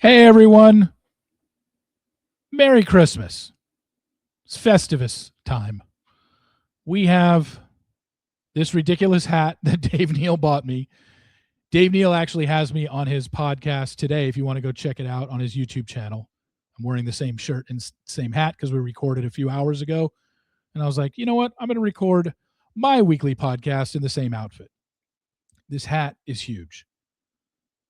Hey, everyone. Merry Christmas. It's Festivus time. We have this ridiculous hat that Dave Neal bought me. Dave Neal actually has me on his podcast today if you want to go check it out on his YouTube channel. I'm wearing the same shirt and same hat because we recorded a few hours ago. And I was like, you know what? I'm going to record my weekly podcast in the same outfit. This hat is huge.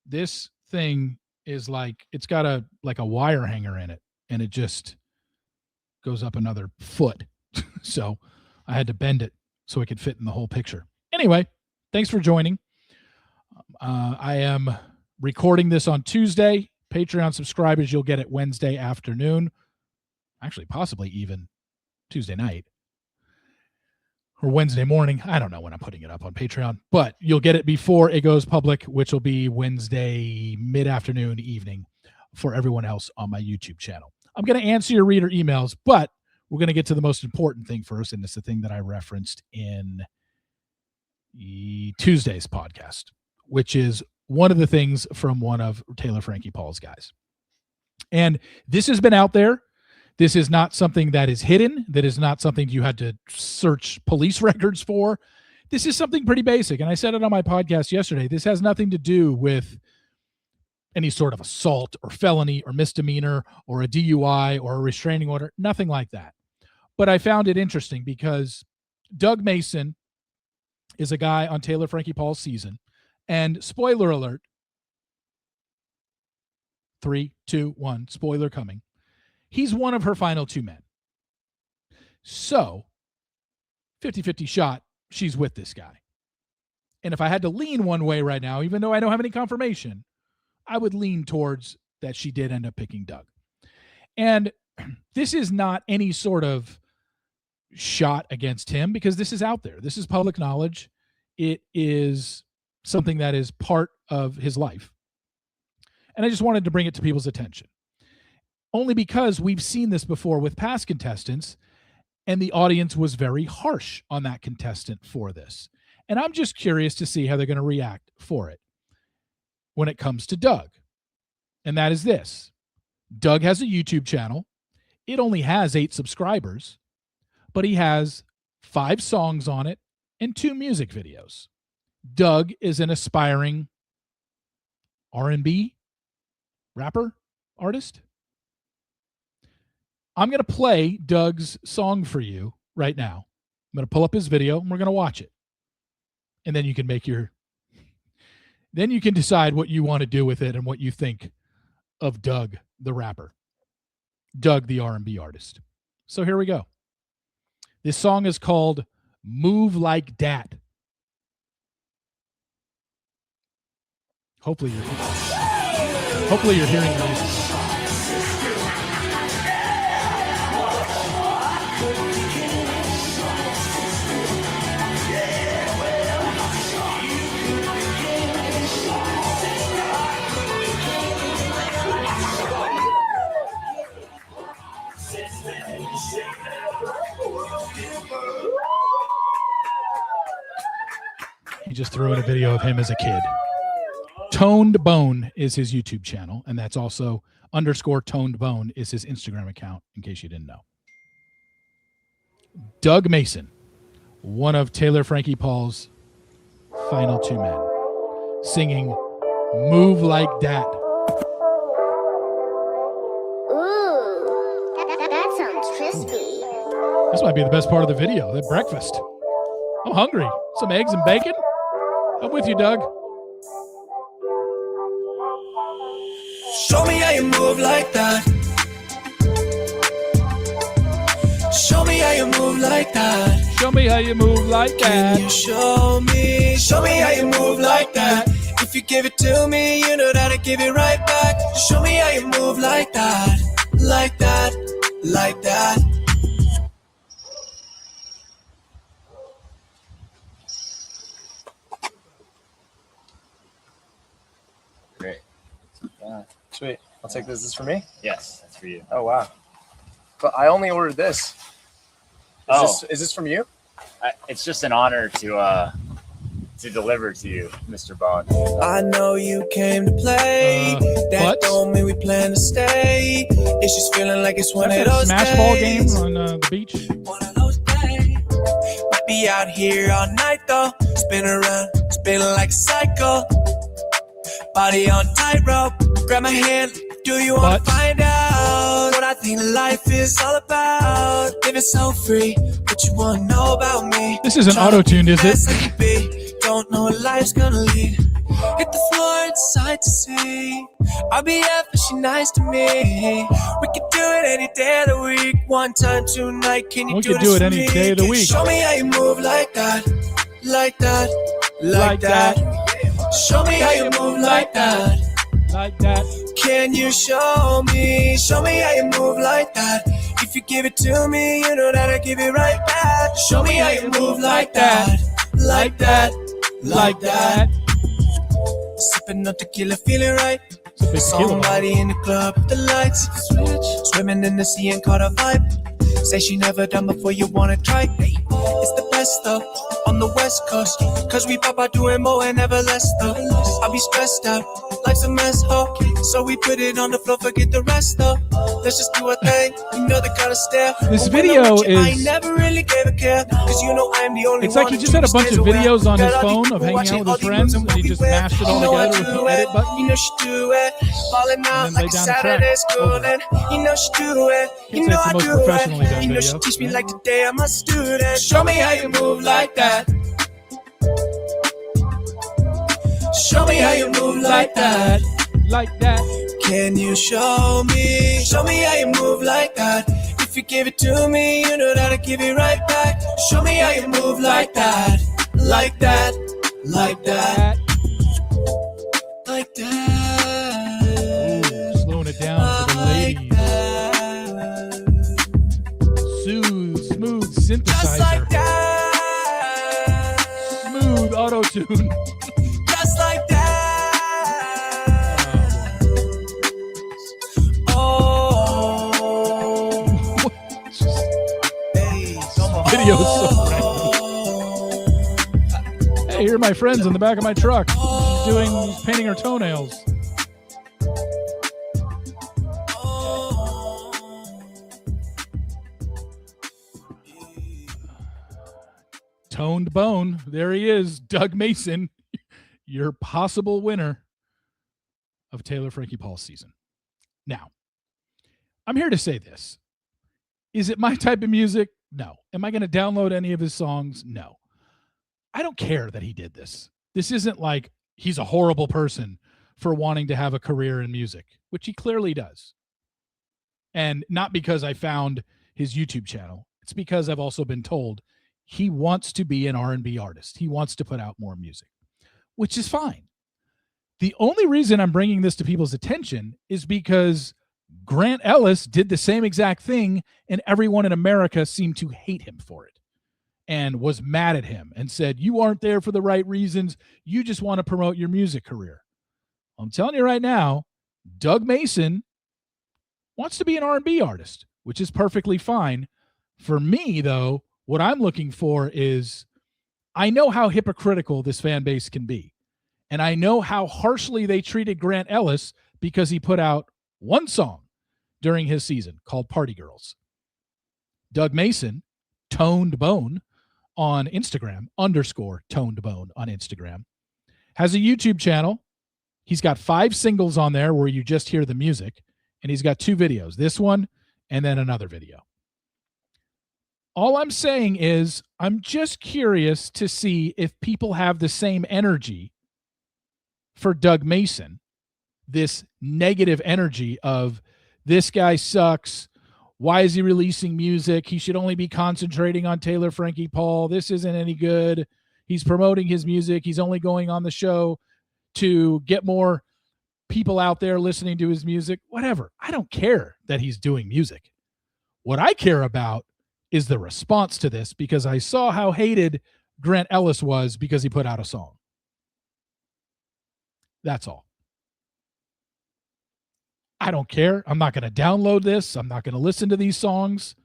This thing is like, it's got a wire hanger in it, and it just goes up another foot. So I had to bend it so it could fit in the whole picture. Anyway, thanks for joining. I am recording this on Tuesday. Patreon subscribers, you'll get it Wednesday afternoon. Actually, possibly even Tuesday night or Wednesday morning. I don't know when I'm putting it up on Patreon, but you'll get it before it goes public, which will be Wednesday mid-afternoon, evening for everyone else on my YouTube channel. I'm going to answer your reader emails, but we're going to get to the most important thing first, and it's the thing that I referenced in Tuesday's podcast, which is one of the things from one of Taylor Frankie Paul's guys. And this has been out there. This is not something that is hidden. That is not something you had to search police records for. This is something pretty basic. And I said it on my podcast yesterday. This has nothing to do with any sort of assault or felony or misdemeanor or a DUI or a restraining order, nothing like that. But I found it interesting because Doug Mason is a guy on Taylor Frankie Paul's season. And spoiler alert, 3, 2, 1, spoiler coming. He's one of her final two men. So 50-50 shot, she's with this guy. And if I had to lean one way right now, even though I don't have any confirmation, I would lean towards that she did end up picking Doug. And this is not any sort of shot against him because this is out there. This is public knowledge. It is something that is part of his life. And I just wanted to bring it to people's attention. Only because we've seen this before with past contestants, and the audience was very harsh on that contestant for this. And I'm just curious to see how they're going to react for it when it comes to Doug. And that is this. Doug has a YouTube channel. It only has 8 subscribers, but he has 5 songs on it and 2 music videos. Doug is an aspiring R&B rapper, artist. I'm going to play Doug's song for you right now. I'm going to pull up his video and we're going to watch it. And then you can then you can decide what you want to do with it and what you think of Doug, the rapper. Doug, the R&B artist. So here we go. This song is called Move Like Dat. Hopefully you're hearing the music. He just threw in a video of him as a kid. Toned Bone is his YouTube channel, and that's also _Toned Bone is his Instagram account, in case you didn't know. Doug Mason, one of Taylor Frankie Paul's final two men, singing Move Like Dat. Ooh, that sounds crispy. This might be the best part of the video, that breakfast. I'm hungry. Some eggs and bacon? I'm with you, Doug. Show me how you move like that. Show me how you move like that. Show me how you move like that. Can you show me how you move like that. If you give it to me, you know that I give it right back. Show me how you move like that, like that, like that. Great. Sweet. I'll take this. Is this for me? Yes, that's for you. Oh, wow. But I only ordered this. Is this from you? It's just an honor to to deliver to you, Mr. Bond. I know you came to play. That what? don't mean we plan to stay. It's just feeling like it's one of That's a those smash ball game days. on the beach. One of those days. Might be out here all night though. Spin around, spinning like a cycle. Body on tightrope. Grab my hand. Do you want to find out what I think life is all about? Living so free. What you want to know about me? This isn't auto-tuned, is it? Don't know what life's gonna lead. Hit the floor inside to see. I'll be up and she nice to me. We can do it any day of the week. One time, tonight. Can you We do could this do it for any me? day of the week. Show me how you move like that. Like that. Like that. Show me how you move like that. Like that. Can you show me how you move like that? If you give it to me, you know that I give it right back. Show me how you move like that. Like that. Like that. Sipping on tequila, feeling right. Somebody in the club with the lights. Swimming in the sea and caught a vibe. Say she never done before, you wanna try. It's the best though, on the west coast. Cause we pop out doing more and never less though. I'll be stressed out, life's a mess, ho. So we put it on the floor, forget the rest though. Let's just do our thing, you know the kind of stare. This video I is... never really gave a care. Cause you know I'm the only It's like he just had a bunch of videos on his phone of hanging out with his friends, and he just mashed it all together with the edit button. You know she do it, falling out like a Saturday schooling. You know she do it, you know I It's the most do professionally it. done You know video. she teach me like the day I'm a student. Show me how you move like that. Show me how you move like that. Like that. Can you show me how you move like that? If you give it to me, you know that I give it right back. Show me how you move like that. Like that. Like that. Like that. Ooh, slowing it down for the ladies. Smooth Just like synthesizer. that. Smooth auto-tune. Just like that. Oh. Hey, Video is so random. Hey, here are my friends in the back of my truck. She's painting her toenails. Toned Bone. There he is, Doug Mason, your possible winner of Taylor Frankie Paul's season. Now, I'm here to say this. Is it my type of music? No. Am I going to download any of his songs? No. I don't care that he did this. This isn't like he's a horrible person for wanting to have a career in music, which he clearly does. And not because I found his YouTube channel. It's because I've also been told he wants to be an R&B artist. He wants to put out more music, which is fine. The only reason I'm bringing this to people's attention is because Grant Ellis did the same exact thing, and everyone in America seemed to hate him for it and was mad at him and said, you aren't there for the right reasons. You just want to promote your music career. I'm telling you right now, Doug Mason wants to be an R&B artist, which is perfectly fine. For me, though, what I'm looking for is, I know how hypocritical this fan base can be. And I know how harshly they treated Grant Ellis because he put out one song during his season called Party Girls. Doug Mason, Toned Bone on Instagram, _Toned Bone on Instagram, has a YouTube channel. He's got 5 singles on there where you just hear the music. And he's got 2 videos, this one and then another video. All I'm saying is I'm just curious to see if people have the same energy for Doug Mason, this negative energy of this guy sucks. Why is he releasing music? He should only be concentrating on Taylor Frankie Paul. This isn't any good. He's promoting his music. He's only going on the show to get more people out there listening to his music. Whatever. I don't care that he's doing music. What I care about is the response to this, because I saw how hated Grant Ellis was because he put out a song. That's all. I don't care. I'm not going to download this. I'm not going to listen to these songs.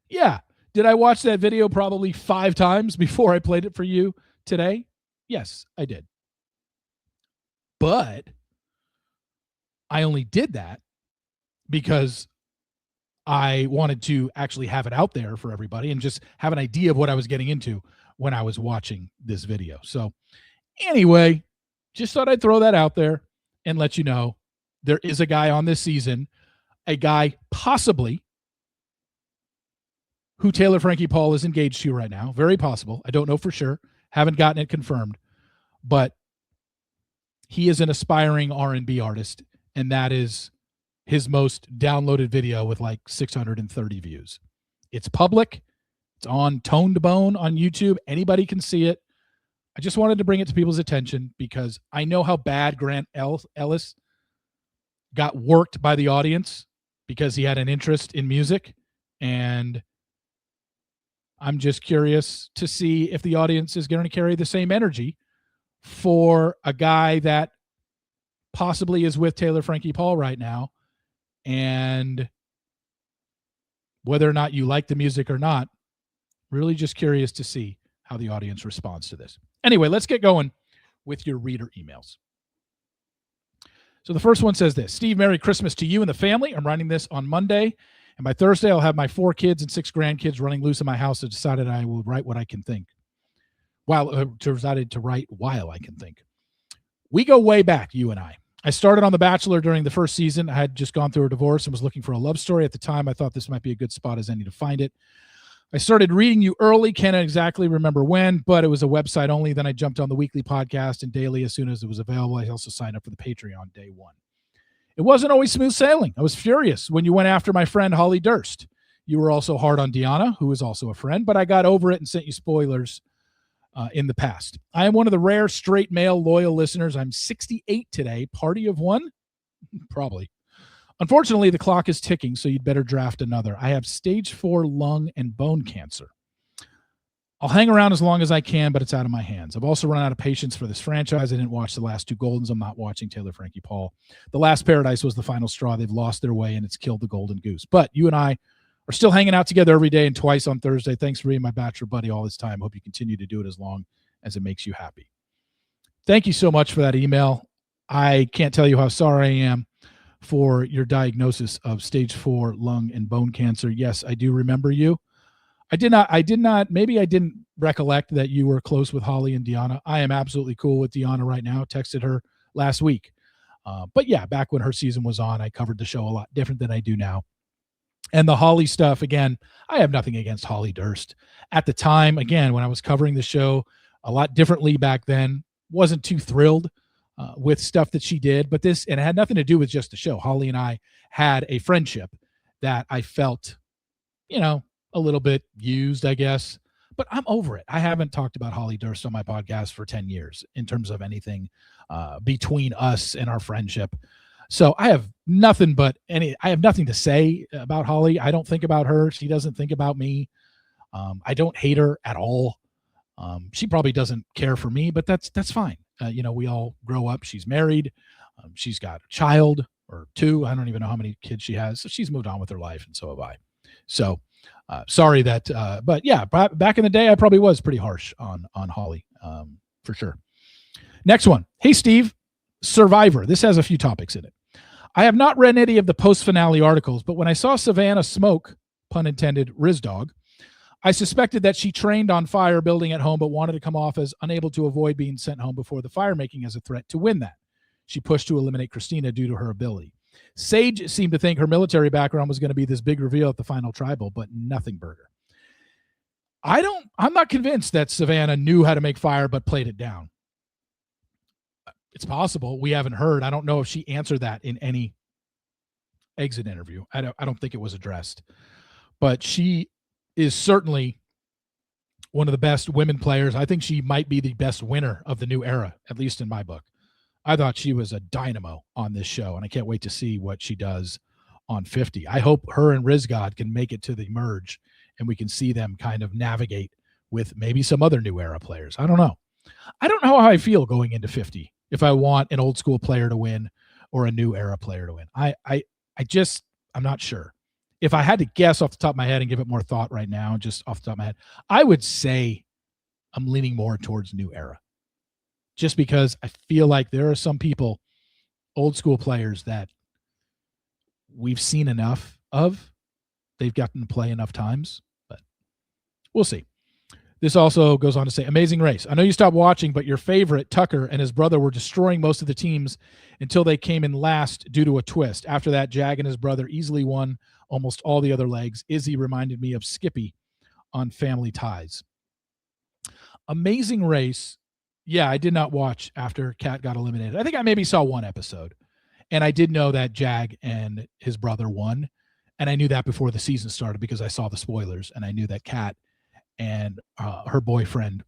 Yeah. Did I watch that video probably 5 times before I played it for you today? Yes, I did. But I only did that because I wanted to actually have it out there for everybody and just have an idea of what I was getting into when I was watching this video. So anyway, just thought I'd throw that out there and let you know there is a guy on this season, a guy possibly who Taylor Frankie Paul is engaged to right now. Very possible. I don't know for sure. Haven't gotten it confirmed. But he is an aspiring R&B artist, and that is his most downloaded video with like 630 views. It's public. It's on Tone to Bone on YouTube. Anybody can see it. I just wanted to bring it to people's attention because I know how bad Grant Ellis got worked by the audience because he had an interest in music. And I'm just curious to see if the audience is going to carry the same energy for a guy that possibly is with Taylor Frankie Paul right now. And whether or not you like the music or not, really just curious to see how the audience responds to this. Anyway, let's get going with your reader emails. So the first one says this: Steve, Merry Christmas to you and the family. I'm writing this on Monday, and by Thursday, I'll have my 4 kids and 6 grandkids running loose in my house. I decided I will write what I can think. Decided to write while I can think. We go way back, you and I. I started on The Bachelor during the first season. I had just gone through a divorce and was looking for a love story. At the time, I thought this might be a good spot as any to find it. I started reading you early. Can't exactly remember when, but it was a website only. Then I jumped on the weekly podcast and daily as soon as it was available. I also signed up for the Patreon day one. It wasn't always smooth sailing. I was furious when you went after my friend Holly Durst. You were also hard on Deanna, who is also a friend, but I got over it and sent you spoilers in the past. I am one of the rare straight male loyal listeners. I'm 68 today. Party of one? Probably. Unfortunately, the clock is ticking, so you'd better draft another. I have stage 4 lung and bone cancer. I'll hang around as long as I can, but it's out of my hands. I've also run out of patience for this franchise. I didn't watch the last 2 Goldens. I'm not watching Taylor Frankie Paul. The Last Paradise was the final straw. They've lost their way, and it's killed the golden goose. But you and I are still hanging out together every day and twice on Thursday. Thanks for being my Bachelor buddy all this time. Hope you continue to do it as long as it makes you happy. Thank you so much for that email. I can't tell you how sorry I am for your diagnosis of stage 4 lung and bone cancer. Yes, I do remember you. I did not, maybe I didn't recollect that you were close with Holly and Deanna. I am absolutely cool with Deanna right now. Texted her last week. But yeah, back when her season was on, I covered the show a lot different than I do now. And the Holly stuff, again, I have nothing against Holly Durst. At the time, again, when I was covering the show a lot differently back then, wasn't too thrilled with stuff that she did. But this, and it had nothing to do with just the show. Holly and I had a friendship that I felt, a little bit used, I guess. But I'm over it. I haven't talked about Holly Durst on my podcast for 10 years in terms of anything between us and our friendship. So I have nothing to say about Holly. I don't think about her. She doesn't think about me. I don't hate her at all. She probably doesn't care for me, but that's fine. We all grow up. She's married. She's got a child or 2. I don't even know how many kids she has. So she's moved on with her life, and so have I. So sorry that, but yeah, back in the day, I probably was pretty harsh on Holly, for sure. Next one. Hey, Steve, Survivor. This has a few topics in it. I have not read any of the post-finale articles, but when I saw Savannah smoke, pun intended, Rizdog, I suspected that she trained on fire building at home, but wanted to come off as unable to avoid being sent home before the fire making as a threat to win that. She pushed to eliminate Christina due to her ability. Sage seemed to think her military background was going to be this big reveal at the final tribal, but nothing burger. I'm not convinced that Savannah knew how to make fire, but played it down. It's possible. We haven't heard. I don't know if she answered that in any exit interview. I don't think it was addressed, but she is certainly one of the best women players. I think she might be the best winner of the new era, at least in my book. I thought she was a dynamo on this show, and I can't wait to see what she does on 50. I hope her and Rizgod can make it to the merge, and we can see them kind of navigate with maybe some other new era players. I don't know. I don't know how I feel going into 50, if I want an old school player to win or a new era player to win. I'm not sure. If I had to guess off the top of my head and give it more thought right now, just off the top of my head, I would say I'm leaning more towards new era. just because I feel like there are some people, old school players, that we've seen enough of. They've gotten to play enough times, but we'll see. This also goes on to say, amazing race. I know you stopped watching, but your favorite, Tucker, and his brother were destroying most of the teams until they came in last due to a twist. After that, Jag and his brother easily won almost all the other legs. Izzy reminded me of Skippy on Family Ties. Amazing race. Yeah, I did not watch after Kat got eliminated. I think I maybe saw one episode. And I did know that Jag and his brother won. And I knew that before the season started because I saw the spoilers. And I knew that Kat and her boyfriend,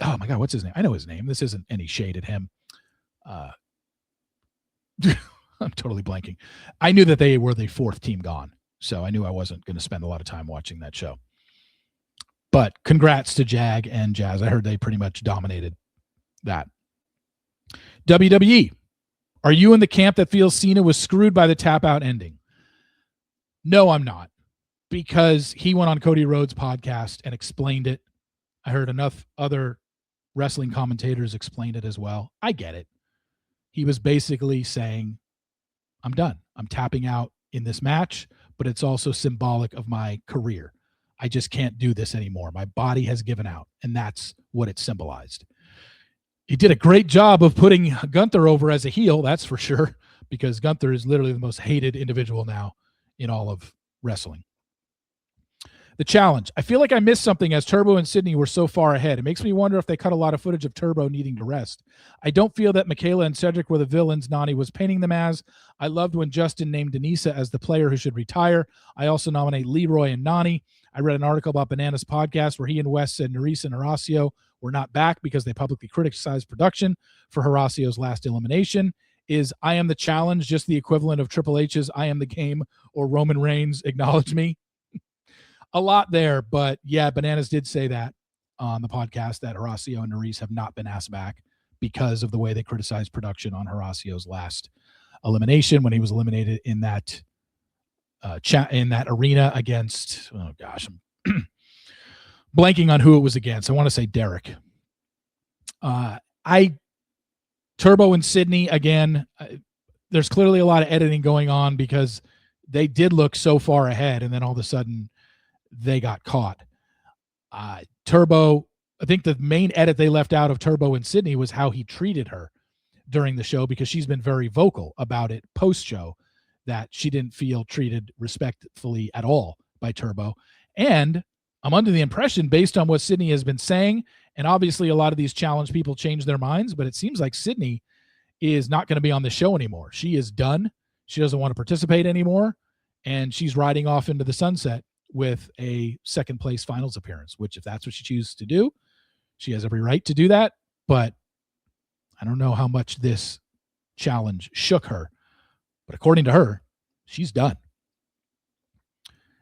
oh my God, what's his name? I know his name. This isn't any shade at him. I'm totally blanking. I knew that they were the fourth team gone. So I knew I wasn't going to spend a lot of time watching that show. But congrats to Jag and Jazz. I heard they pretty much dominated that. WWE. Are you in the camp that feels Cena was screwed by the tap out ending? No, I'm not. Because he went on Cody Rhodes' podcast and explained it. I heard enough other wrestling commentators explain it as well. I get it. He was basically saying, I'm done. I'm tapping out in this match, but it's also symbolic of my career. I just can't do this anymore. My body has given out, and that's what it symbolized. He did a great job of putting Gunther over as a heel, that's for sure, because Gunther is literally the most hated individual now in all of wrestling. The challenge. I feel like I missed something as Turbo and Sydney were so far ahead. It makes me wonder if they cut a lot of footage of Turbo needing to rest. I don't feel that Michaela and Cedric were the villains Nani was painting them as. I loved when Justin named Denisa as the player who should retire. I also nominate Leroy and Nani. I read an article about Bananas podcast where he and Wes said Nerissa and Horacio were not back because they publicly criticized production for Horacio's last elimination. Is I Am the Challenge just the equivalent of Triple H's I Am the Game or Roman Reigns Acknowledge Me? A lot there, but yeah, Bananas did say that on the podcast that Horacio and Nerissa have not been asked back because of the way they criticized production on Horacio's last elimination when he was eliminated in that in that arena against, oh gosh, I'm blanking on who it was against. I want to say Derek. Turbo and Sydney, again, there's clearly a lot of editing going on because they did look so far ahead and then all of a sudden they got caught. Turbo, I think the main edit they left out of Turbo and Sydney was how he treated her during the show because she's been very vocal about it post-show that she didn't feel treated respectfully at all by Turbo. And I'm under the impression, based on what Sydney has been saying, and obviously a lot of these challenge people change their minds, but it seems like Sydney is not going to be on the show anymore. She is done. She doesn't want to participate anymore, and she's riding off into the sunset with a second place finals appearance, which if that's what she chooses to do, she has every right to do that. But I don't know how much this challenge shook her, but according to her, she's done.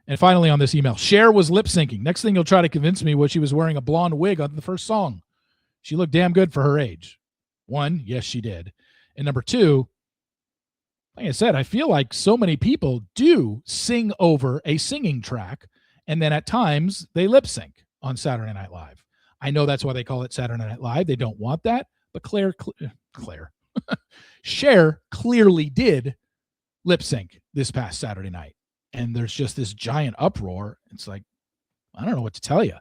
And finally on this email, Cher was lip syncing. Next thing you'll try to convince me was she was wearing a blonde wig on the first song. She looked damn good for her age. One, yes, she did. And number two, like I said, I feel like so many people do sing over a singing track, and then at times they lip sync on Saturday Night Live. I know that's why they call it Saturday Night Live. They don't want that, but Cher clearly did lip sync this past Saturday night. And there's just this giant uproar. It's like, I don't know what to tell you.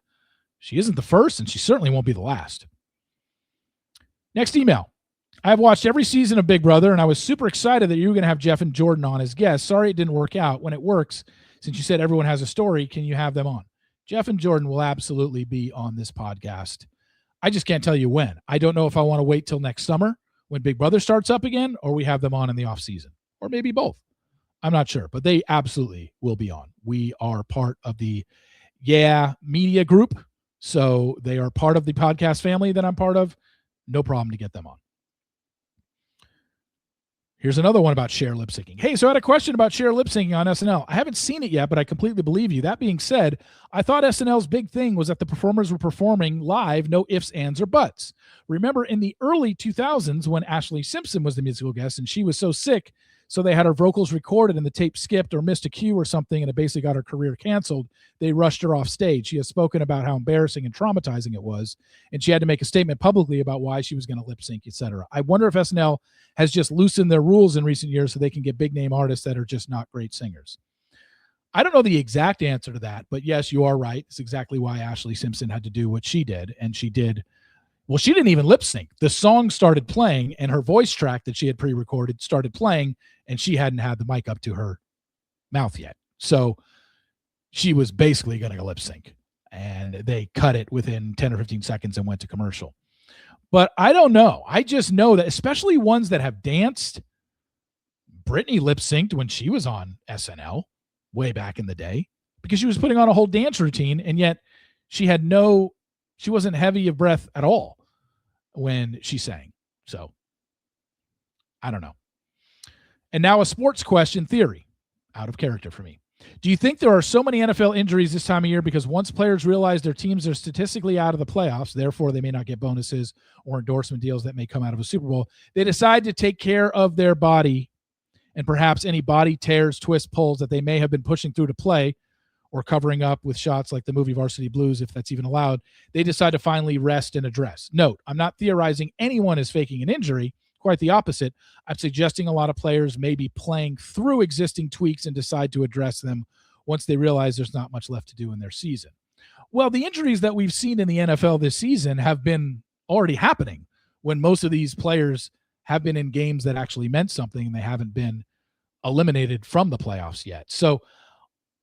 She isn't the first, and she certainly won't be the last. Next email. I've watched every season of Big Brother, and I was super excited that you were going to have Jeff and Jordan on as guests. Sorry it didn't work out. When it works, since you said everyone has a story, can you have them on? Jeff and Jordan will absolutely be on this podcast. I just can't tell you when. I don't know if I want to wait till next summer when Big Brother starts up again, or we have them on in the off season, or maybe both. I'm not sure, but they absolutely will be on. We are part of the Media Group, so they are part of the podcast family that I'm part of. No problem to get them on. Here's another one about Cher lip syncing. Hey, so I had a question about Cher lip syncing on SNL. I haven't seen it yet, but I completely believe you. That being said, I thought SNL's big thing was that the performers were performing live, no ifs, ands, or buts. Remember in the early 2000s when Ashley Simpson was the musical guest and she was so sick, So they had her vocals recorded and the tape skipped or missed a cue or something, and it basically got her career canceled. They rushed her off stage. She has spoken about how embarrassing and traumatizing it was, and she had to make a statement publicly about why she was going to lip sync, etc. I wonder if SNL has just loosened their rules in recent years so they can get big name artists that are just not great singers. I don't know the exact answer to that, but yes, you are right. It's exactly why Ashley Simpson had to do what she did, and she did. Well, she didn't even lip sync. The song started playing, and her voice track that she had pre-recorded started playing, and she hadn't had the mic up to her mouth yet. So she was basically going to lip sync, and they cut it within 10 or 15 seconds and went to commercial. But I don't know. I just know that especially ones that have danced, Britney lip synced when she was on SNL way back in the day because she was putting on a whole dance routine, and yet she wasn't heavy of breath at all when she sang. So I don't know. And now a sports question theory, out of character for me. Do you think there are so many NFL injuries this time of year because once players realize their teams are statistically out of the playoffs, therefore they may not get bonuses or endorsement deals that may come out of a Super Bowl, they decide to take care of their body and perhaps any body tears, twists, pulls that they may have been pushing through to play or covering up with shots like the movie Varsity Blues, if that's even allowed, they decide to finally rest and address. Note, I'm not theorizing anyone is faking an injury. Quite the opposite. I'm suggesting a lot of players may be playing through existing tweaks and decide to address them once they realize there's not much left to do in their season. Well, the injuries that we've seen in the NFL this season have been already happening when most of these players have been in games that actually meant something and they haven't been eliminated from the playoffs yet. So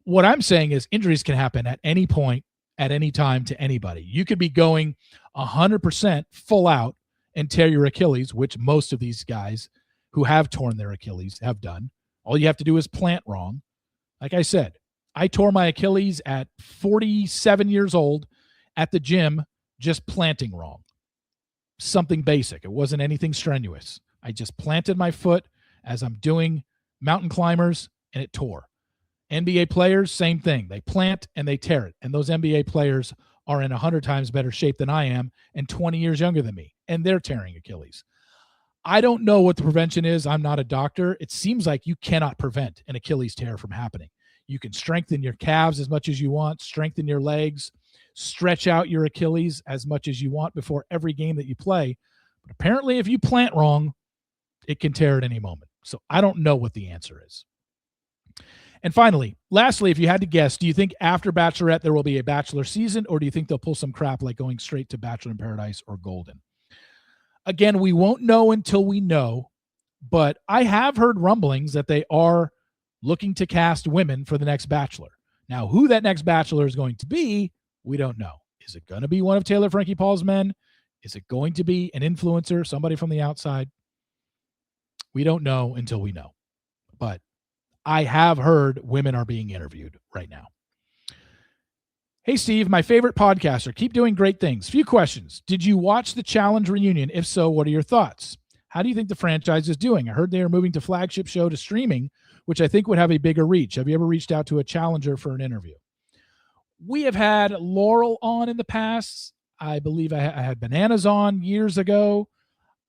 what I'm saying is injuries can happen at any point, at any time to anybody. You could be going 100% full out and tear your Achilles, which most of these guys who have torn their Achilles have done. All you have to do is plant wrong. Like I said, I tore my Achilles at 47 years old at the gym, just planting wrong. Something basic. It wasn't anything strenuous. I just planted my foot as I'm doing mountain climbers, and it tore. NBA players, same thing. They plant and they tear it. And those NBA players are in 100 times better shape than I am and 20 years younger than me, and they're tearing Achilles. I don't know what the prevention is. I'm not a doctor. It seems like you cannot prevent an Achilles tear from happening. You can strengthen your calves as much as you want, strengthen your legs, stretch out your Achilles as much as you want before every game that you play. But apparently, if you plant wrong, it can tear at any moment. So I don't know what the answer is. And finally, lastly, if you had to guess, do you think after Bachelorette there will be a Bachelor season, or do you think they'll pull some crap like going straight to Bachelor in Paradise or Golden? Again, we won't know until we know, but I have heard rumblings that they are looking to cast women for the next Bachelor. Now, who that next Bachelor is going to be, we don't know. Is it going to be one of Taylor Frankie Paul's men? Is it going to be an influencer, somebody from the outside? We don't know until we know. But I have heard women are being interviewed right now. Hey, Steve, my favorite podcaster. Keep doing great things. Few questions. Did you watch the Challenge reunion? If so, what are your thoughts? How do you think the franchise is doing? I heard they are moving to flagship show to streaming, which I think would have a bigger reach. Have you ever reached out to a challenger for an interview? We have had Laurel on in the past. I believe I had Bananas on years ago.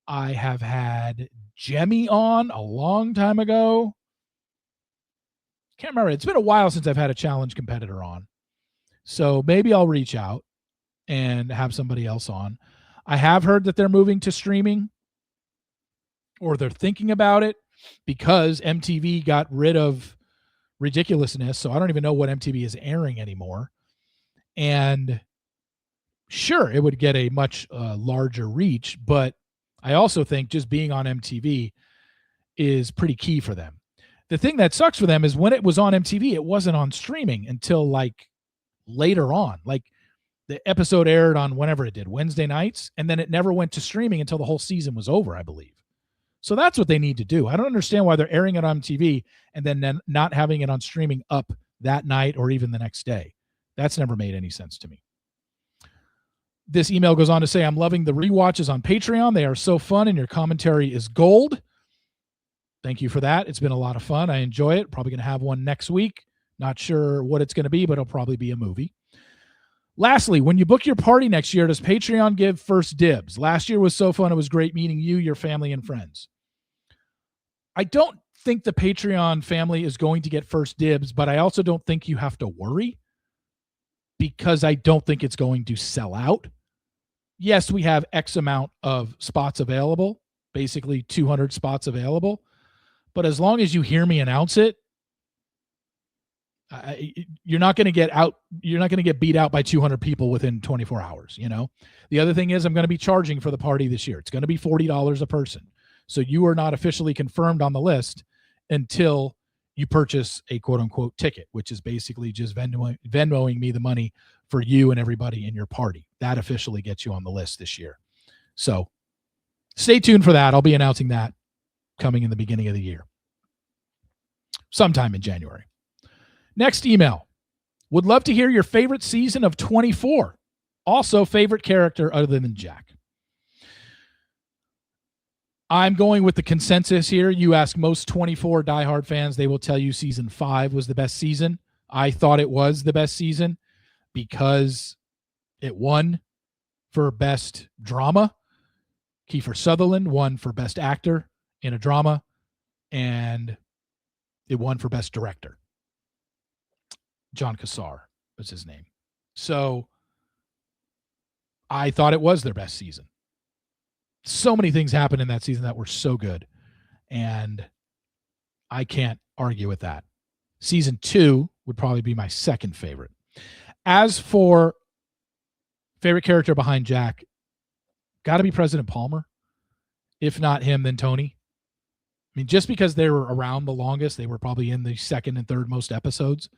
I have had Jemmy on a long time ago. Can't remember. It's been a while since I've had a challenge competitor on. So maybe I'll reach out and have somebody else on. I have heard that they're moving to streaming, or they're thinking about it, because MTV got rid of Ridiculousness. So I don't even know what MTV is airing anymore. And sure, it would get a much larger reach, but I also think just being on MTV is pretty key for them. The thing that sucks for them is when it was on MTV, it wasn't on streaming until like later on. Like the episode aired on whenever it did, Wednesday nights, and then it never went to streaming until the whole season was over, I believe. So that's what they need to do. I don't understand why they're airing it on TV and then not having it on streaming up that night or even the next day. That's never made any sense to me. This email goes on to say, I'm loving the rewatches on Patreon. They are so fun, and your commentary is gold. Thank you for that. It's been a lot of fun. I enjoy it. Probably going to have one next week. Not sure what it's going to be, but it'll probably be a movie. Lastly, when you book your party next year, does Patreon give first dibs? Last year was so fun. It was great meeting you, your family, and friends. I don't think the Patreon family is going to get first dibs, but I also don't think you have to worry because I don't think it's going to sell out. Yes, we have X amount of spots available, basically 200 spots available. But as long as you hear me announce it, you're not going to get out. You're not going to get beat out by 200 people within 24 hours. The other thing is I'm going to be charging for the party this year. It's going to be $40 a person. So you are not officially confirmed on the list until you purchase a quote unquote ticket, which is basically just Venmoing me the money for you and everybody in your party. That officially gets you on the list this year. So stay tuned for that. I'll be announcing that coming in the beginning of the year, sometime in January. Next email. Would love to hear your favorite season of 24. Also, favorite character other than Jack. I'm going with the consensus here. You ask most 24 diehard fans, they will tell you season 5 was the best season. I thought it was the best season because it won for best drama. Kiefer Sutherland won for best actor in a drama, and it won for best director. John Cassar was his name. So I thought it was their best season. So many things happened in that season that were so good, and I can't argue with that. Season 2 would probably be my second favorite. As for favorite character behind Jack, got to be President Palmer. If not him, then Tony. I mean, just because they were around the longest, they were probably in the second and third most episodes.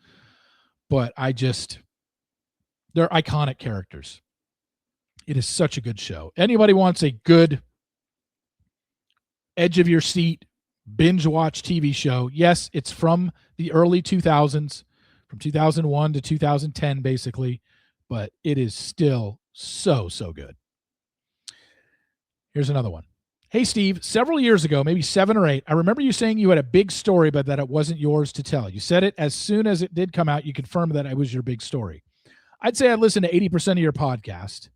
But they're iconic characters. It is such a good show. Anybody wants a good edge of your seat binge watch TV show? Yes, it's from the early 2000s, from 2001 to 2010, basically, but it is still so good. Here's another one. Hey, Steve, several years ago, maybe 7 or 8, I remember you saying you had a big story, but that it wasn't yours to tell. You said it as soon as it did come out. You confirmed that it was your big story. I'd say I listened to 80% of your podcast,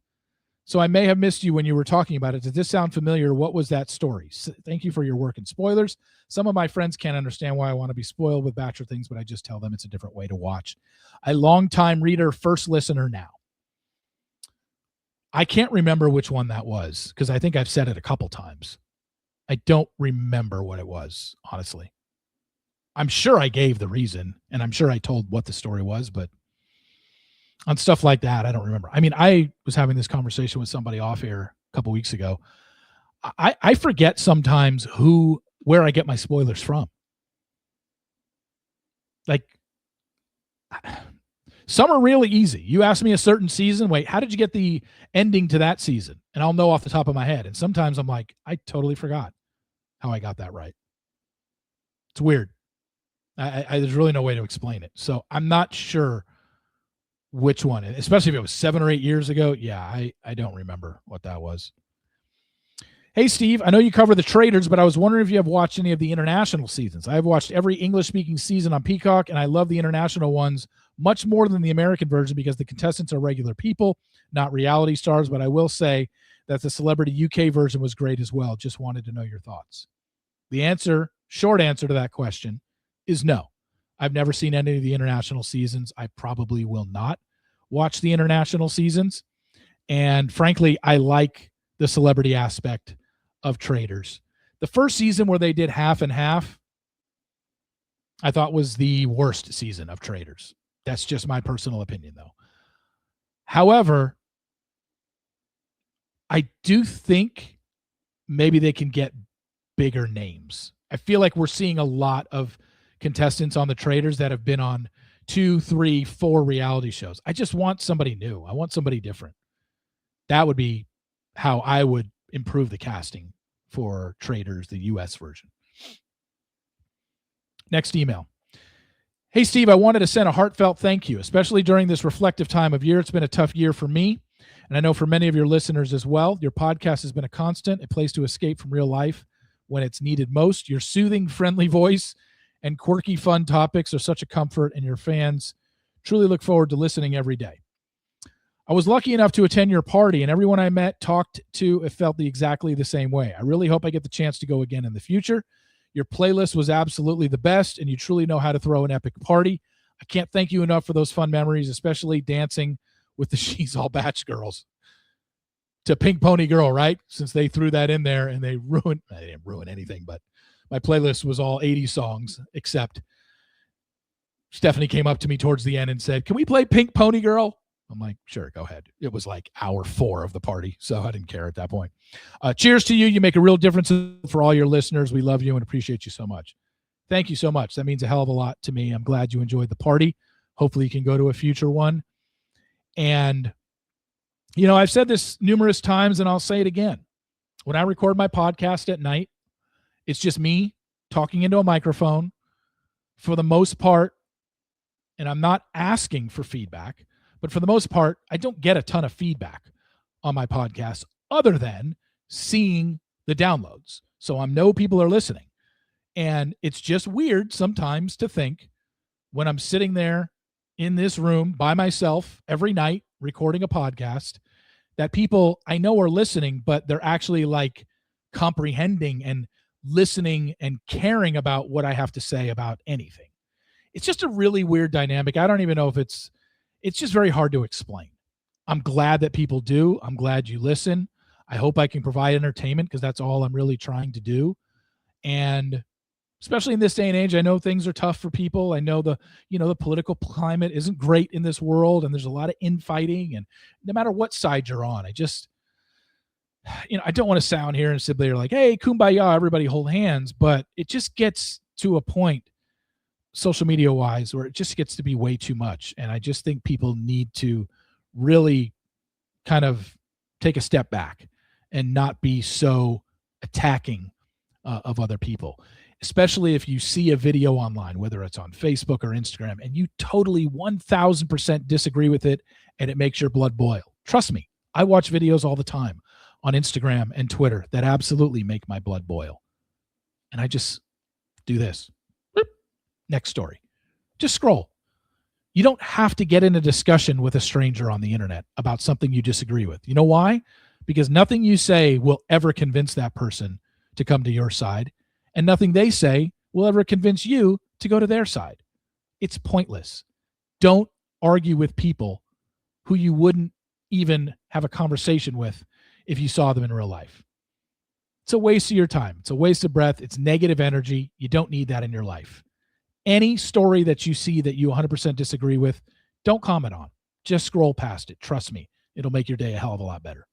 so I may have missed you when you were talking about it. Does this sound familiar? What was that story? Thank you for your work in spoilers. Some of my friends can't understand why I want to be spoiled with Bachelor things, but I just tell them it's a different way to watch. A longtime reader, first listener now. I can't remember which one that was because I think I've said it a couple times. I don't remember what it was, honestly. I'm sure I gave the reason, and I'm sure I told what the story was, but on stuff like that, I don't remember. I mean, I was having this conversation with somebody off air a couple weeks ago. I forget sometimes where I get my spoilers from. Like, some are really easy. You ask me a certain season, wait, how did you get the ending to that season? And I'll know off the top of my head. And sometimes I'm like, I totally forgot how I got that right. It's weird. There's really no way to explain it. So I'm not sure which one, especially if it was 7 or 8 years ago. Yeah, I don't remember what that was. Hey, Steve, I know you cover the Traitors, but I was wondering if you have watched any of the international seasons. I have watched every English-speaking season on Peacock, and I love the international ones much more than the American version because the contestants are regular people, not reality stars. But I will say that the Celebrity UK version was great as well. Just wanted to know your thoughts. The short answer to that question is no. I've never seen any of the international seasons. I probably will not watch the international seasons. And frankly, I like the celebrity aspect of Traitors. The first season where they did half and half, I thought was the worst season of Traitors. That's just my personal opinion, though. However, I do think maybe they can get bigger names. I feel like we're seeing a lot of contestants on the Traitors that have been on 2, 3, 4 reality shows. I just want somebody new. I want somebody different. That would be how I would improve the casting for Traitors, the US version. Next email. Hey, Steve, I wanted to send a heartfelt thank you, especially during this reflective time of year. It's been a tough year for me, and I know for many of your listeners as well. Your podcast has been a constant, a place to escape from real life when it's needed most. Your soothing, friendly voice and quirky, fun topics are such a comfort, and your fans truly look forward to listening every day. I was lucky enough to attend your party, and everyone I met, talked to, it felt exactly the same way. I really hope I get the chance to go again in the future. Your playlist was absolutely the best, and you truly know how to throw an epic party. I can't thank you enough for those fun memories, especially dancing with the She's All Batch girls to Pink Pony Girl, right? Since they threw that in there and they didn't ruin anything, but my playlist was all 80 songs, except Stephanie came up to me towards the end and said, "Can we play Pink Pony Girl?" I'm like, "Sure, go ahead." It was like hour 4 of the party, so I didn't care at that point. Cheers to you. You make a real difference for all your listeners. We love you and appreciate you so much. Thank you so much. That means a hell of a lot to me. I'm glad you enjoyed the party. Hopefully you can go to a future one. And, I've said this numerous times and I'll say it again. When I record my podcast at night, it's just me talking into a microphone for the most part. And I'm not asking for feedback, but for the most part, I don't get a ton of feedback on my podcast other than seeing the downloads. So I know people are listening. And it's just weird sometimes to think when I'm sitting there in this room by myself every night recording a podcast that people I know are listening, but they're actually like comprehending and listening and caring about what I have to say about anything. It's just a really weird dynamic. I don't even know if it's just very hard to explain. I'm glad that people do. I'm glad you listen. I hope I can provide entertainment because that's all I'm really trying to do. And especially in this day and age, I know things are tough for people. I know the political climate isn't great in this world, and there's a lot of infighting. And no matter what side you're on, I just, I don't want to sound here and simply like, "Hey, kumbaya, everybody hold hands." But it just gets to a point, social media wise, where it just gets to be way too much. And I just think people need to really kind of take a step back and not be so attacking of other people. Especially if you see a video online, whether it's on Facebook or Instagram, and you totally 1000% disagree with it and it makes your blood boil. Trust me, I watch videos all the time on Instagram and Twitter that absolutely make my blood boil. And I just do this. Next story. Just scroll. You don't have to get in a discussion with a stranger on the internet about something you disagree with. You know why? Because nothing you say will ever convince that person to come to your side. And nothing they say will ever convince you to go to their side. It's pointless. Don't argue with people who you wouldn't even have a conversation with if you saw them in real life. It's a waste of your time. It's a waste of breath. It's negative energy. You don't need that in your life. Any story that you see that you 100% disagree with, don't comment on. Just scroll past it. Trust me, it'll make your day a hell of a lot better.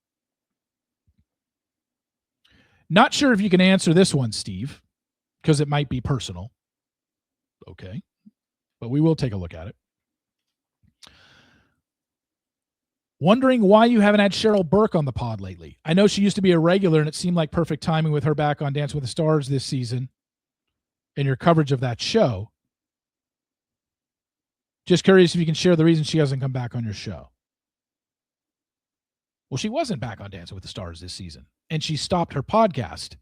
Not sure if you can answer this one, Steve, because it might be personal. Okay. But we will take a look at it. Wondering why you haven't had Cheryl Burke on the pod lately. I know she used to be a regular, and it seemed like perfect timing with her back on Dance with the Stars this season and your coverage of that show. Just curious if you can share the reason she hasn't come back on your show. Well, she wasn't back on Dancing with the Stars this season, and she stopped her podcast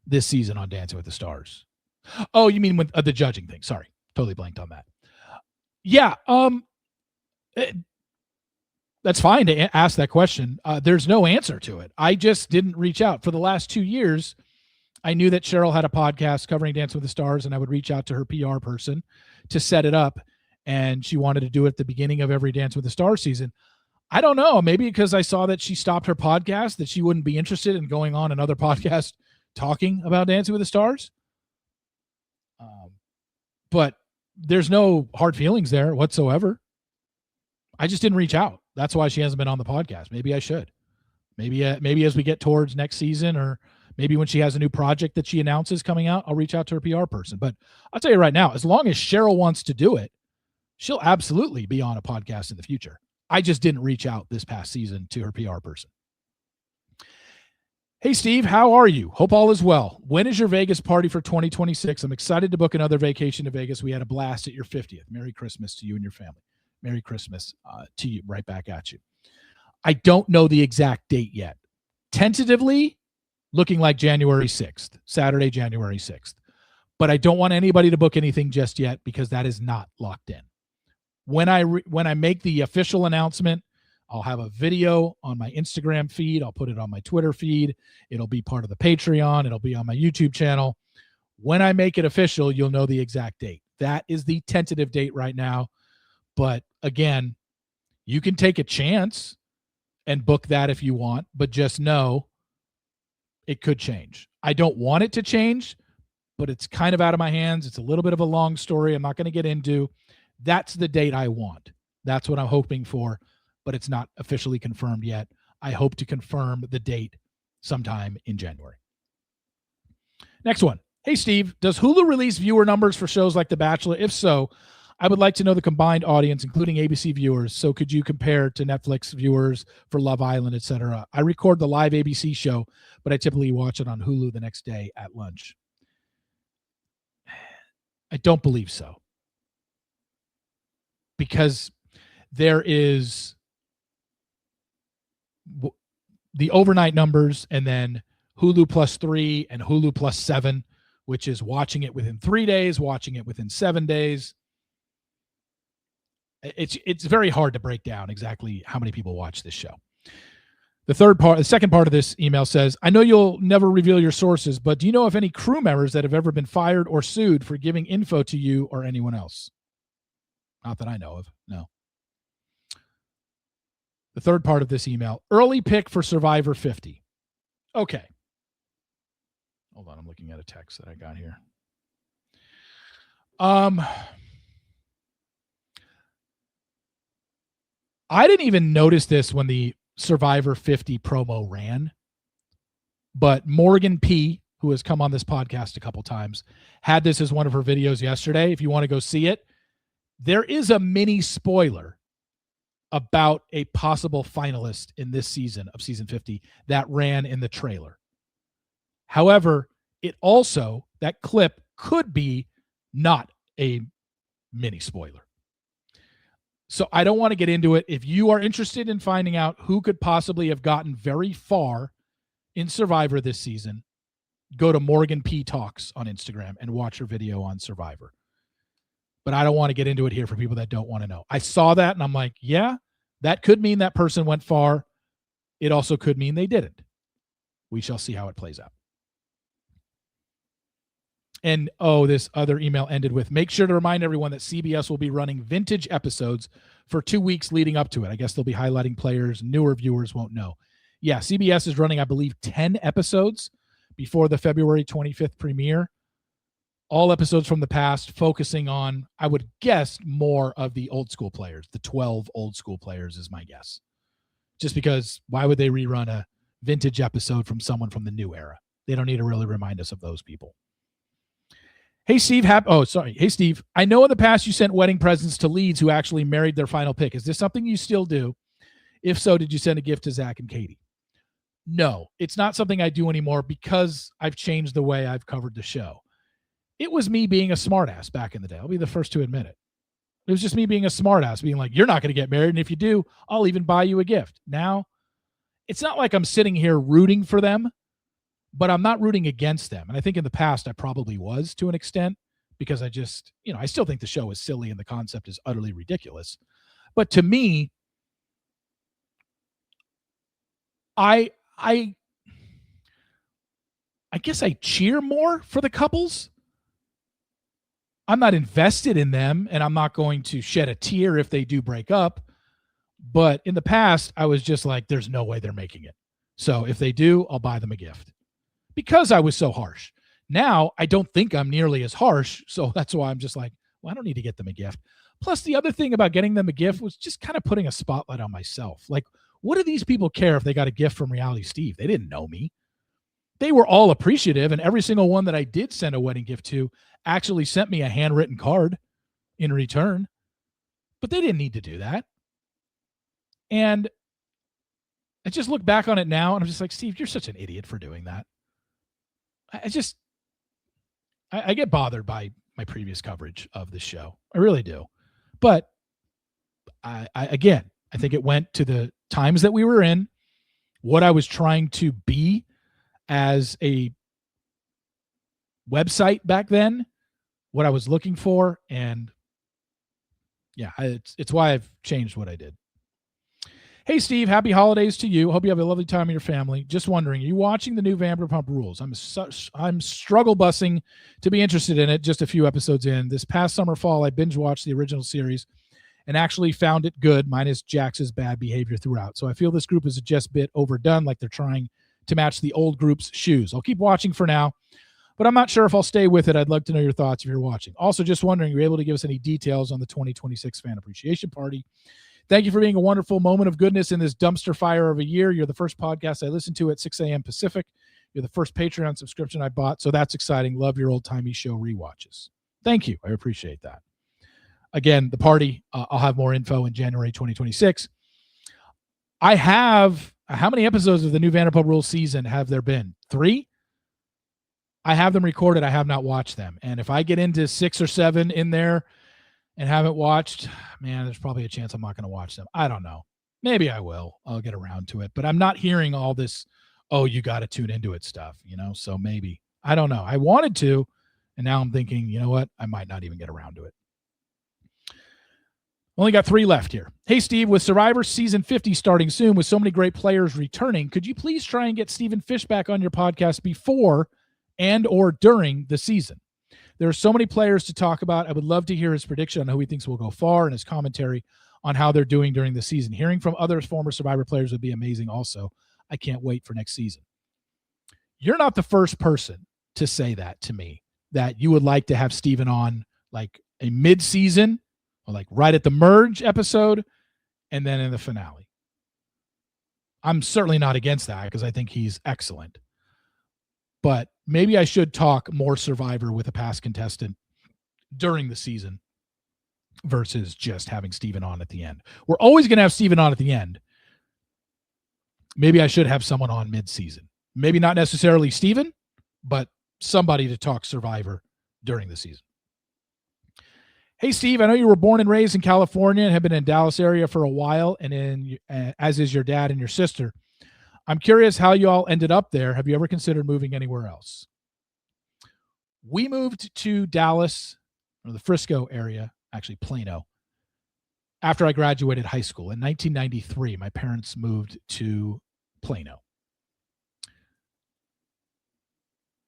this season on Dancing with the Stars. Oh, you mean with the judging thing? Sorry, totally blanked on that. Yeah, that's fine to ask that question. There's no answer to it. I just didn't reach out. For the last 2 years, I knew that Cheryl had a podcast covering Dancing with the Stars, and I would reach out to her PR person to set it up, and she wanted to do it at the beginning of every Dance with the Stars season. I don't know, maybe because I saw that she stopped her podcast, that she wouldn't be interested in going on another podcast talking about Dancing with the Stars. But there's no hard feelings there whatsoever. I just didn't reach out. That's why she hasn't been on the podcast. Maybe I should. Maybe as we get towards next season, or maybe when she has a new project that she announces coming out, I'll reach out to her PR person. But I'll tell you right now, as long as Cheryl wants to do it, she'll absolutely be on a podcast in the future. I just didn't reach out this past season to her PR person. Hey, Steve, how are you? Hope all is well. When is your Vegas party for 2026? I'm excited to book another vacation to Vegas. We had a blast at your 50th. Merry Christmas to you and your family. Merry Christmas to you, right back at you. I don't know the exact date yet. Tentatively, looking like January 6th, Saturday, January 6th. But I don't want anybody to book anything just yet because that is not locked in. When I make the official announcement, I'll have a video on my Instagram feed. I'll put it on my Twitter feed. It'll be part of the Patreon. It'll be on my YouTube channel. When I make it official, you'll know the exact date. That is the tentative date right now. But again, you can take a chance and book that if you want, but just know it could change. I don't want it to change, but it's kind of out of my hands. It's a little bit of a long story I'm not going to get into. That's the date I want. That's what I'm hoping for, but it's not officially confirmed yet. I hope to confirm the date sometime in January. Next one. Hey, Steve, does Hulu release viewer numbers for shows like The Bachelor? If so, I would like to know the combined audience, including ABC viewers. So could you compare to Netflix viewers for Love Island, etc.? I record the live ABC show, but I typically watch it on Hulu the next day at lunch. I don't believe so. Because there is the overnight numbers and then Hulu +3 and Hulu +7, which is watching it within 3 days, watching it within 7 days. It's very hard to break down exactly how many people watch this show. The second part of this email says, I know you'll never reveal your sources, but do you know of any crew members that have ever been fired or sued for giving info to you or anyone else? Not that I know of, no. The third part of this email, early pick for Survivor 50. Okay. Hold on, I'm looking at a text that I got here. I didn't even notice this when the Survivor 50 promo ran, but Morgan P., who has come on this podcast a couple times, had this as one of her videos yesterday. If you want to go see it, there is a mini spoiler about a possible finalist in this season of season 50 that ran in the trailer. However, that clip could be not a mini spoiler. So I don't want to get into it. If you are interested in finding out who could possibly have gotten very far in Survivor this season, go to Morgan P. Talks on Instagram and watch her video on Survivor. But I don't want to get into it here for people that don't want to know. I saw that and I'm like, yeah, that could mean that person went far. It also could mean they didn't. We shall see how it plays out. And, this other email ended with, make sure to remind everyone that CBS will be running vintage episodes for 2 weeks leading up to it. I guess they'll be highlighting players. Newer viewers won't know. Yeah, CBS is running, I believe, 10 episodes before the February 25th premiere. All episodes from the past focusing on, I would guess, more of the old school players. The 12 old school players is my guess. Just because why would they rerun a vintage episode from someone from the new era? They don't need to really remind us of those people. Hey, Steve. Hey, Steve. I know in the past you sent wedding presents to leads who actually married their final pick. Is this something you still do? If so, did you send a gift to Zach and Katie? No, it's not something I do anymore because I've changed the way I've covered the show. It was me being a smartass back in the day. I'll be the first to admit it. It was just me being a smartass, being like, you're not going to get married, and if you do, I'll even buy you a gift. Now, it's not like I'm sitting here rooting for them, but I'm not rooting against them. And I think in the past I probably was to an extent because I just, I still think the show is silly and the concept is utterly ridiculous. But to me, I guess I cheer more for the couples. I'm not invested in them and I'm not going to shed a tear if they do break up. But in the past, I was just like, there's no way they're making it. So if they do, I'll buy them a gift. Because I was so harsh. Now, I don't think I'm nearly as harsh, so that's why I'm just like, well, I don't need to get them a gift. Plus, the other thing about getting them a gift was just kind of putting a spotlight on myself. Like, what do these people care if they got a gift from Reality Steve? They didn't know me. They were all appreciative, and every single one that I did send a wedding gift to actually sent me a handwritten card in return. But they didn't need to do that. And I just look back on it now, and I'm just like, Steve, you're such an idiot for doing that. I get bothered by my previous coverage of the show. I really do. But I think it went to the times that we were in, what I was trying to be as a website back then, what I was looking for. And yeah, it's why I've changed what I did. Hey, Steve, happy holidays to you. Hope you have a lovely time with your family. Just wondering, are you watching the new Vanderpump Rules? I'm struggle bussing to be interested in it just a few episodes in. This past summer, fall, I binge watched the original series and actually found it good, minus Jax's bad behavior throughout. So I feel this group is just a bit overdone, like they're trying to match the old group's shoes. I'll keep watching for now, but I'm not sure if I'll stay with it. I'd love to know your thoughts if you're watching. Also, just wondering, you're able to give us any details on the 2026 Fan Appreciation Party. Thank you for being a wonderful moment of goodness in this dumpster fire of a year. You're the first podcast I listened to at 6 a.m. Pacific. You're the first Patreon subscription I bought, so that's exciting. Love your old-timey show rewatches. Thank you. I appreciate that. Again, the party, I'll have more info in January 2026. I have, how many episodes of the new Vanderpump Rules season have there been? 3? I have them recorded. I have not watched them. And if I get into 6 or 7 in there and haven't watched, man, there's probably a chance I'm not going to watch them. I don't know. Maybe I will. I'll get around to it. But I'm not hearing all this, oh, you got to tune into it stuff, so maybe. I don't know. I wanted to, and now I'm thinking, you know what? I might not even get around to it. Only got 3 left here. Hey, Steve, with Survivor Season 50 starting soon, with so many great players returning, could you please try and get Stephen Fish back on your podcast before and or during the season? There are so many players to talk about. I would love to hear his prediction on who he thinks will go far and his commentary on how they're doing during the season. Hearing from other former Survivor players would be amazing also. I can't wait for next season. You're not the first person to say that to me, that you would like to have Steven on like a mid-season or like right at the merge episode and then in the finale. I'm certainly not against that because I think he's excellent. But maybe I should talk more Survivor with a past contestant during the season versus just having Steven on at the end. We're always going to have Steven on at the end. Maybe I should have someone on mid-season. Maybe not necessarily Steven, but somebody to talk Survivor during the season. Hey, Steve, I know you were born and raised in California and have been in Dallas area for a while, and as is your dad and your sister. I'm curious how you all ended up there. Have you ever considered moving anywhere else? We moved to Dallas, or the Frisco area, actually Plano, after I graduated high school. In 1993, my parents moved to Plano.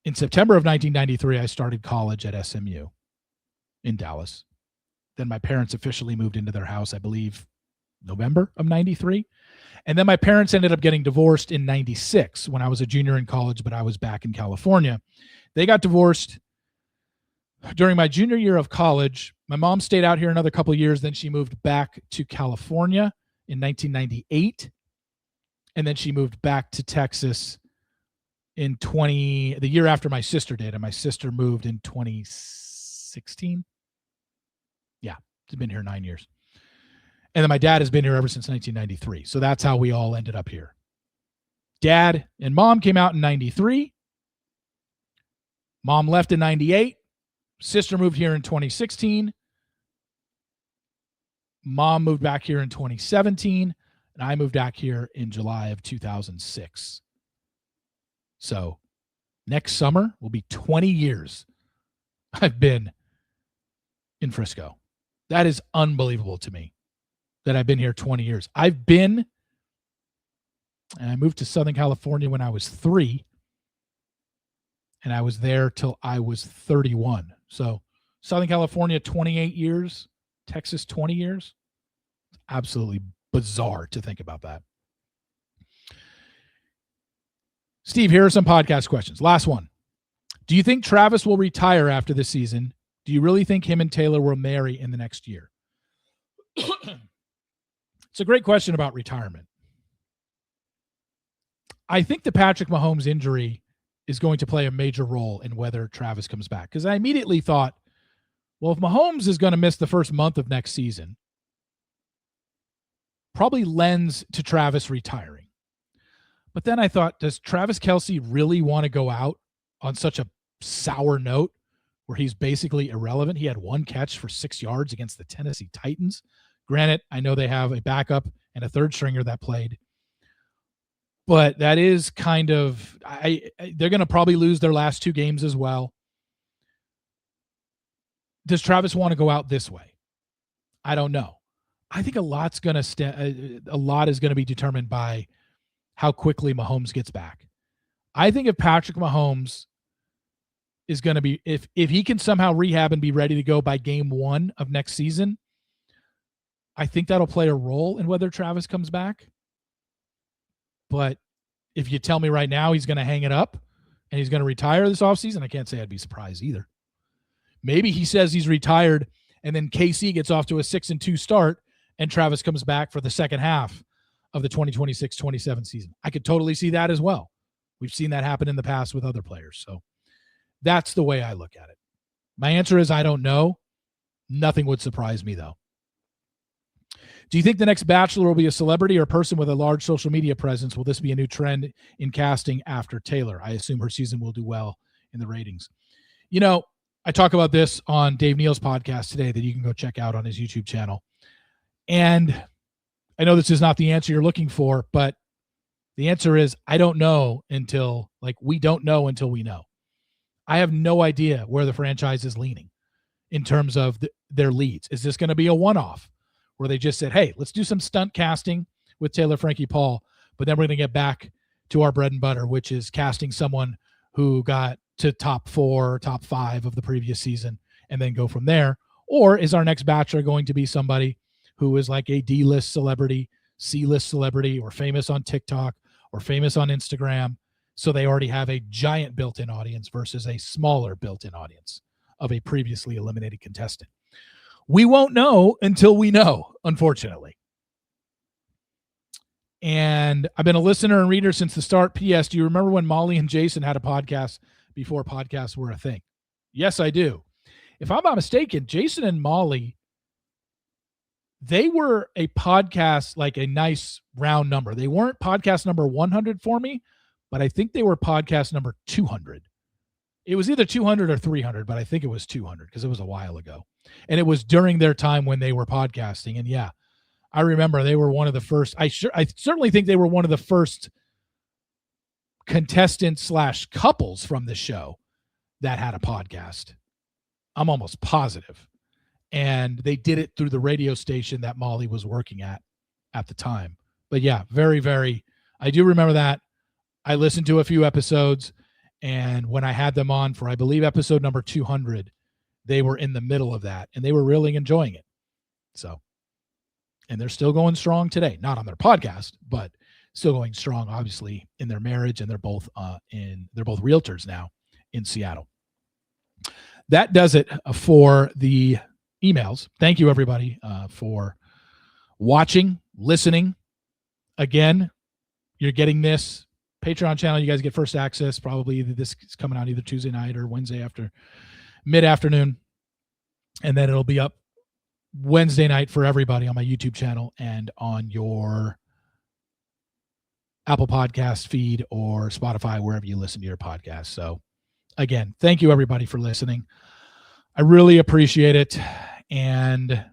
In September of 1993, I started college at SMU in Dallas. Then my parents officially moved into their house, I believe, November of 93. And then my parents ended up getting divorced in 96 when I was a junior in college, but I was back in California. They got divorced during my junior year of college. My mom stayed out here another couple of years. Then she moved back to California in 1998. And then she moved back to Texas in the year after my sister did. And my sister moved in 2016. Yeah, she's been here 9 years. And then my dad has been here ever since 1993. So that's how we all ended up here. Dad and mom came out in 93. Mom left in 98. Sister moved here in 2016. Mom moved back here in 2017. And I moved back here in July of 2006. So next summer will be 20 years I've been in Frisco. That is unbelievable to me that I've been here 20 years. I moved to Southern California when I was 3, and I was there till I was 31. So Southern California, 28 years, Texas, 20 years. Absolutely bizarre to think about that. Steve, here are some podcast questions. Last one. Do you think Travis will retire after this season? Do you really think him and Taylor will marry in the next year? It's a great question about retirement. I think the Patrick Mahomes injury is going to play a major role in whether Travis comes back. Because I immediately thought, well, if Mahomes is going to miss the first month of next season, probably lends to Travis retiring. But then I thought, does Travis Kelce really want to go out on such a sour note where he's basically irrelevant? He had 1 catch for 6 yards against the Tennessee Titans. Granted, I know they have a backup and a third stringer that played, but that is kind of, they're going to probably lose their last 2 games as well. Does Travis want to go out this way? I don't know. I think a lot is going to be determined by how quickly Mahomes gets back. I think if Patrick Mahomes is going to be, if he can somehow rehab and be ready to go by game 1 of next season, I think that'll play a role in whether Travis comes back. But if you tell me right now he's going to hang it up and he's going to retire this offseason, I can't say I'd be surprised either. Maybe he says he's retired and then KC gets off to a 6-2 start and Travis comes back for the second half of the 2026-27 season. I could totally see that as well. We've seen that happen in the past with other players. So that's the way I look at it. My answer is I don't know. Nothing would surprise me, though. Do you think the next Bachelor will be a celebrity or a person with a large social media presence? Will this be a new trend in casting after Taylor? I assume her season will do well in the ratings. You know, I talk about this on Dave Neal's podcast today that you can go check out on his YouTube channel. And I know this is not the answer you're looking for, but the answer is I don't know until, we don't know until we know. I have no idea where the franchise is leaning in terms of their leads. Is this going to be a one-off where they just said, hey, let's do some stunt casting with Taylor Frankie Paul, but then we're going to get back to our bread and butter, which is casting someone who got to top 4, top 5 of the previous season and then go from there? Or is our next Bachelor going to be somebody who is like a D-list celebrity, C-list celebrity, or famous on TikTok or famous on Instagram, so they already have a giant built-in audience versus a smaller built-in audience of a previously eliminated contestant? We won't know until we know, unfortunately. And I've been a listener and reader since the start. P.S. Do you remember when Molly and Jason had a podcast before podcasts were a thing? Yes, I do. If I'm not mistaken, Jason and Molly, they were a podcast, like a nice round number. They weren't podcast number 100 for me, but I think they were podcast number 200. It was either 200 or 300, but I think it was 200 because it was a while ago. And it was during their time when they were podcasting. And yeah, I remember they were one of the first. I certainly think they were one of the first contestants / couples from the show that had a podcast. I'm almost positive. And they did it through the radio station that Molly was working at the time. But yeah, very, very, I do remember that. I listened to a few episodes, and when I had them on for, I believe, episode number 200, they were in the middle of that, and they were really enjoying it. So, and they're still going strong today, not on their podcast, but still going strong, obviously, in their marriage, and they're both realtors now in Seattle. That does it for the emails. Thank you, everybody, for watching, listening. Again, you're getting this Patreon channel. You guys get first access. Probably this is coming out either Tuesday night or Wednesday after mid-afternoon. And then it'll be up Wednesday night for everybody on my YouTube channel and on your Apple Podcast feed or Spotify, wherever you listen to your podcast. So again, thank you, everybody, for listening. I really appreciate it. And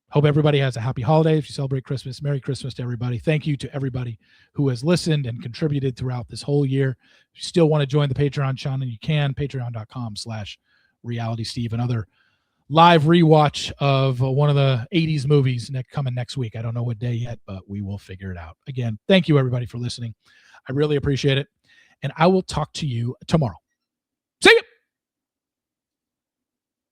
hope everybody has a happy holiday. If you celebrate Christmas, Merry Christmas to everybody. Thank you to everybody who has listened and contributed throughout this whole year. If you still want to join the Patreon channel, you can. Patreon.com/RealitySteve. Another live rewatch of one of the 80s movies coming next week. I don't know what day yet, but we will figure it out. Again, thank you, everybody, for listening. I really appreciate it. And I will talk to you tomorrow.